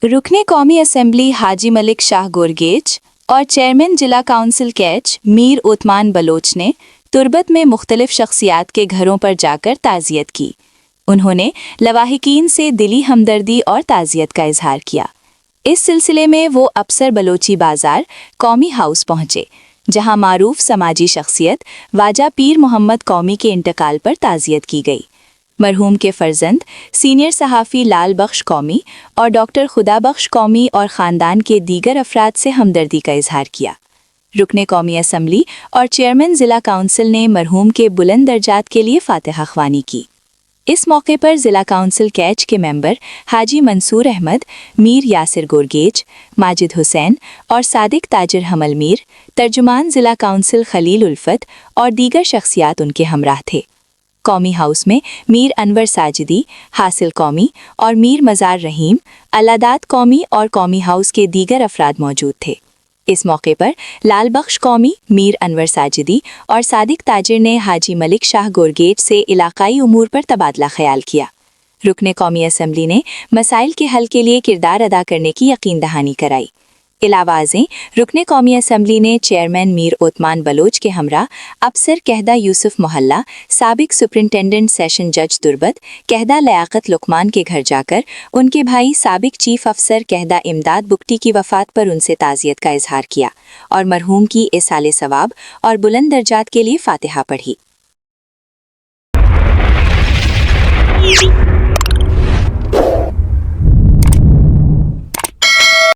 रुकने कौमी असम्बली हाजी मलिक शाह गोरगेज और चेयरमैन जिला काउंसिल कैच मीर उस्मान बलोच ने तुर्बत में मुख्तलिफ शख्सियात के घरों पर जाकर ताज़ियत की। उन्होंने लवाहिकीन से दिली हमदर्दी और ताज़ियत का इजहार किया। इस सिलसिले में वो अफसर बलोची बाजार कौमी हाउस पहुंचे, जहां मारूफ समाजी शख्सियत वाजा पीर मोहम्मद कौमी के इंतकाल पर ताज़ियत की गई। मरहूम के फर्जंद सीनियर सहाफ़ी लाल बख्श कौमी और डॉक्टर खुदा बख्श कौमी और ख़ानदान के दीगर अफराद से हमदर्दी का इजहार किया। रुकने कौमी असम्बली और चेयरमैन ज़िला काउंसिल ने मरहूम के बुलंद दर्जात के लिए फातिहा ख्वानी की। इस मौके पर ज़िला काउंसिल कैच के मेंबर हाजी मंसूर अहमद, मीर यासिर गोरगेज, माजिद हुसैन और सादिक ताजिर हमल मीर, तर्जुमान ज़िला काउंसिल खलील उल्फत और दीगर शख्सियात उनके हमराह थे। कौमी हाउस में मीर अनवर साजिदी, हासिल कौमी और मीर मज़ार रहीम, अलादात कौमी और कौमी हाउस के दीगर अफराद मौजूद थे। इस मौके पर लाल बख्श कौमी, मीर अनवर साजिदी और सादिक ताजिर ने हाजी मलिक शाह गोरगेज से इलाकाई उमूर पर तबादला ख्याल किया। रुकने कौमी असम्बली ने मसाइल के हल के लिए किरदार अदा करने की यकीन दहानी कराई। इलावाज़ें रुकने कौमी असम्बली ने चेयरमैन मीर उस्मान बलोच के हमरा अफसर कहदा यूसुफ मोहल्ला, साबिक सुपरिंटेंडेंट सेशन जज तुर्बत कहदा लियाकत लुकमान के घर जाकर उनके भाई साबिक चीफ अफसर कहदा इमदाद बुकटी की वफ़ात पर उनसे ताज़ियत का इजहार किया और मरहूम की इसाले सवाब और बुलंद दर्जात के लिए फातिहा पढ़ी।